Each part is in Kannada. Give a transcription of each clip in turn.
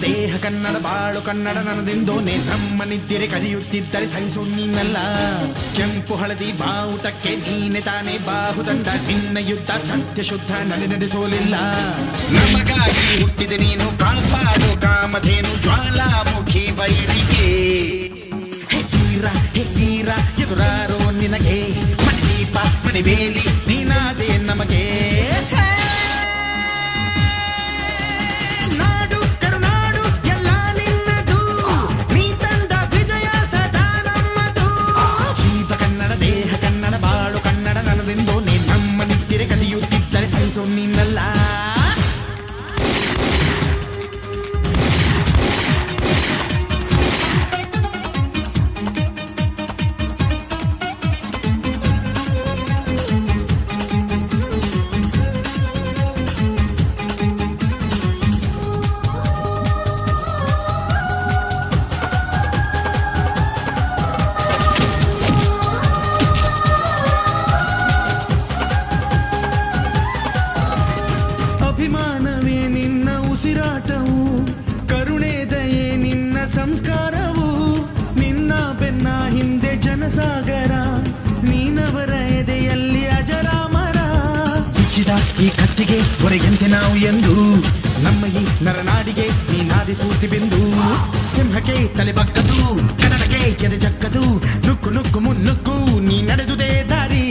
ದೇಹ ಕನ್ನಡ ಬಾಳು ಕನ್ನಡ ನನ್ನದೆಂದೋನೆ ನಮ್ಮ ನಿದ್ದಿರೆ ಕಲಿಯುತ್ತಿದ್ದರೆ ಸಹಿಸು ನೀನಲ್ಲ. ಕೆಂಪು ಹಳದಿ ಬಾವುಟಕ್ಕೆ ನೀನೆ ತಾನೇ ಬಾಹುದಂಡ, ನಿನ್ನ ಯುದ್ಧ ಸತ್ಯ ಶುದ್ಧ ನಡೆಸೋಲಿಲ್ಲ. ನಮಗಾಗಿ ಹುಟ್ಟಿದೆ ನೀನು ಕಾಪಾಡು ಕಾಮಧೇನು ಜ್ವಾಲಾಮುಖಿ ವೈರಿಗೆ. ಹೆಕ್ಕೀರ ಎದುರಾರೋ ನಿನಗೆ ಮನೆ ದೀಪ ಮನೆ ಬೇಲಿ ನೀನಾದೆ ನಮಗೆ. ನಾಡು ಕರುನಾಡು ಎಲ್ಲ ನಿನ್ನದು, ನೀ ತಂದ ವಿಜಯ ಸದಾ ನಮ್ಮದು. ಜೀವ ಕನ್ನಡ ದೇಹ ಕನ್ನಡ ಬಾಳು ಕನ್ನಡ ನನ್ನದೆಂದು ನೀ ನಮ್ಮ ನಿದ್ದಿರೆ ಕಲಿಯುತ್ತಿದ್ದರೆ ಸಹಿಸೋ ನೀನಲ್ಲ. ಅಭಿಮಾನವೇ ನಿನ್ನ ಉಸಿರಾಟವು, ಕರುಣೆ ದಯೆ ನಿನ್ನ ಸಂಸ್ಕಾರವು. ನಿನ್ನ ಬೆನ್ನ ಹಿಂದೆ ಜನಸಾಗರ, ನೀನವರ ಎದೆಯಲ್ಲಿ ಅಜರಾಮರ. ಬಿಚ್ಚಿದ ಈ ಕತ್ತಿಗೆ ಹೊರೆಯಂತೆ ನಾವು ಎಂದು, ನಮ್ಮ ಈ ನರನಾಡಿಗೆ ನೀನಾದಿ ಸ್ಫೂರ್ತಿ ಬಿಂದು. ಸಿಂಹಕ್ಕೆ ತಲೆ ಬಕ್ಕದು, ಕನ್ನಡಕ್ಕೆ ಎದೆ ಜಕ್ಕದು, ನುಕ್ಕು ನುಕ್ಕು ಮುನ್ನುಕ್ಕು ನೀ ನಡೆದುದೇ ದಾರಿ.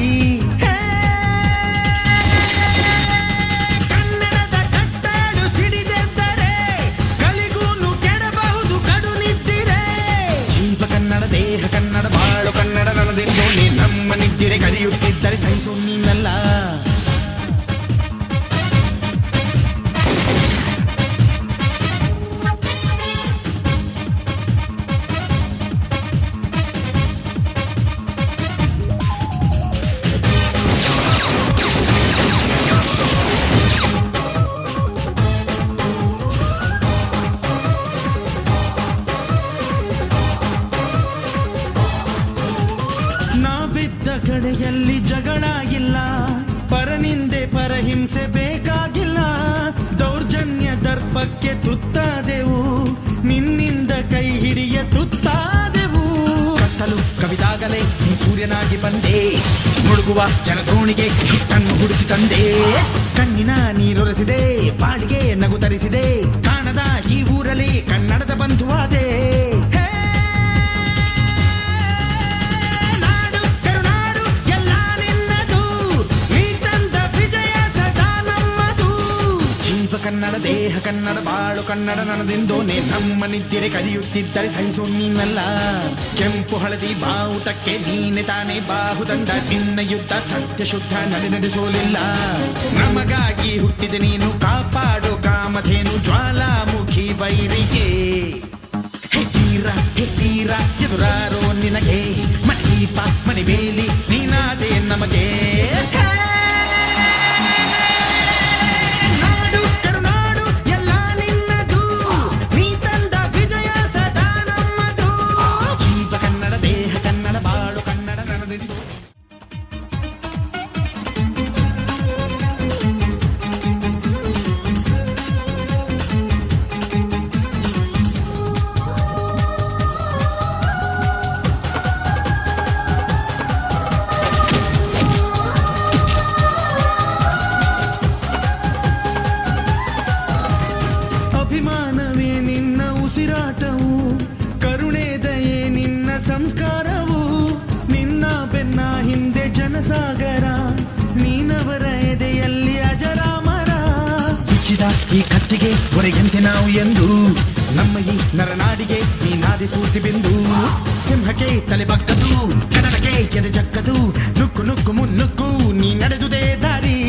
ದೇಹ ಕನ್ನಡ ಬಾಳು ಕನ್ನಡ ನನ್ನದೆಂದು ನೀ ನಮ್ಮ ನಿದ್ದಿರೆ ಕಲಿಯುತ್ತಿದ್ದರೆ ಸಹಿಸು ನೀನಲ್ಲ. ನಾವಿದ್ದ ಕಡೆಯಲ್ಲಿ ಜಗಳ ಇಲ್ಲ, ಪರನಿಂದೆ ಪರಹಿಂಸೆ ಬೇಕಾಗಿಲ್ಲ. ದೌರ್ಜನ್ಯ ದರ್ಪಕ್ಕೆ ತುತ್ತಾದೆವು, ನಿನ್ನಿಂದ ಕೈ ಹಿಡಿಯ ತುತ್ತಾದೆವು. ಕತ್ತಲು ಕವಿದಾಗಲೇ ನೀ ಸೂರ್ಯನಾಗಿ ಬಂದೆ, ಮುಳುಗುವ ಜನದೋಣಿಗೆ ಹಿಟ್ಟನ್ನು ಹುಡುಕಿ ತಂದೆ. ಕಣ್ಣಿನ ನೀರೊರೆಸಿದೆ, ಬಾಳಿಗೆ ನಗು ತರಿಸಿದೆ, ಕಾಣದ ಈ ಊರಲ್ಲಿ ಕನ್ನಡದ ಬಂಧುವಾದೆ. ಕನ್ನಡ ದೇಹ ಕನ್ನಡ ಬಾಳು ಕನ್ನಡ ನನ್ನದೆಂದೋನೆ ನಮ್ಮ ನಿದ್ದಿರೆ ಕಲಿಯುತ್ತಿದ್ದರೆ ಸಹಿಸೋ ನೀನಲ್ಲ. ಕೆಂಪು ಹಳದಿ ಬಾವುಟಕ್ಕೆ ನೀನೆ ತಾನೇ ಬಾಹುದಂಡ, ನಿನ್ನ ಯುದ್ಧ ಸತ್ಯ ಶುದ್ಧ ನಡೆಸೋಲಿಲ್ಲ. ನಮಗಾಗಿ ಹುಟ್ಟಿದೆ ನೀನು ಕಾಪಾಡು ಕಾಮಧೇನು ಜ್ವಾಲಾಮುಖಿ ವೈರಿಗೆ. ಹೆಕ್ಕೀರ ಎದುರಾರೋ ನಿನಗೆ ಮನೆ ದೀಪ ಮನೆ ಬೇಲಿ ನೀನಾದೆ ನಮಗೆ. ಅಭಿಮಾನವೇ ನಿನ್ನ ಉಸಿರಾಟವು, ಕರುಣೆ ದಯೆ ನಿನ್ನ ಸಂಸ್ಕಾರವು. ನಿನ್ನ ಬೆನ್ನ ಹಿಂದೆ ಜನಸಾಗರ, ನೀನವರ ಎದೆಯಲ್ಲಿ ಅಜರಾಮರ. ಬಿಚ್ಚಿದ ಈ ಕತ್ತಿಗೆ ಹೊರೆಯಂತೆ ನಾವು ಎಂದು, ನಮ್ಮ ಈ ನರನಾಡಿಗೆ ನೀನಾದಿ ಸ್ಫೂರ್ತಿ ಬಿಂದು. ಸಿಂಹಕ್ಕೆ ತಲೆ ಬಕ್ಕದು, ಕನ್ನಡಕ್ಕೆ ಎದೆ ಜಕ್ಕದು, ನುಕ್ಕು ನುಕ್ಕು ಮುನ್ನುಕ್ಕು ನೀ ನಡೆದುದೇ ದಾರಿ.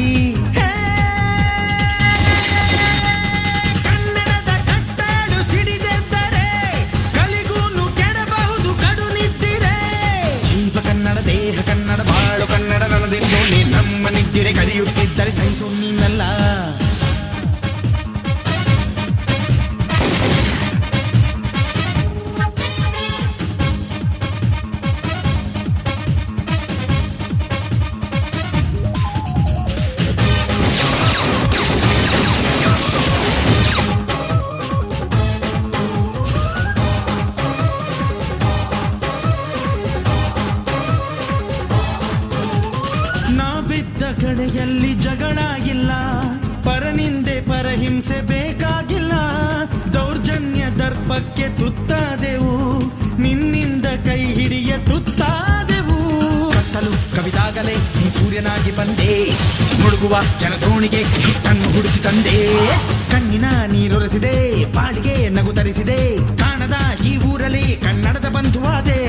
ಕನ್ನಡ ದೇಹ ಕನ್ನಡ ಬಾಳು ಕನ್ನಡ ನನ್ನದೆಂದು ನೀ ನಮ್ಮ ನಿದ್ದಿರೆ ಕಲಿಯುತ್ತಿದ್ದರೆ ಸಹಿಸು ನೀನಲ್ಲ. ಹೊರಗಡೆಯಲ್ಲಿ ಜಗಳ ಇಲ್ಲ, ಪರನಿಂದೆ ಪರಹಿಂಸೆ ಬೇಕಾಗಿಲ್ಲ. ದೌರ್ಜನ್ಯ ದರ್ಪಕ್ಕೆ ತುತ್ತಾದೆವು, ನಿನ್ನಿಂದ ಕೈ ಹಿಡಿಯ ತುತ್ತಾದೆವು. ಕತ್ತಲು ಕವಿದಾಗಲೇ ಈ ಸೂರ್ಯನಾಗಿ ಬಂದೆ, ಮುಳುಗುವ ಜನದೋಣಿಗೆ ಹಿಟ್ಟನ್ನು ಹುಡುಕಿ ತಂದೆ. ಕಣ್ಣಿನ ನೀರೊರೆಸಿದೆ, ಬಾಳಿಗೆ ನಗು ತರಿಸಿದೆ, ಕಾಣದ ಈ ಊರಲ್ಲಿ ಕನ್ನಡದ ಬಂಧುವಾದೆ.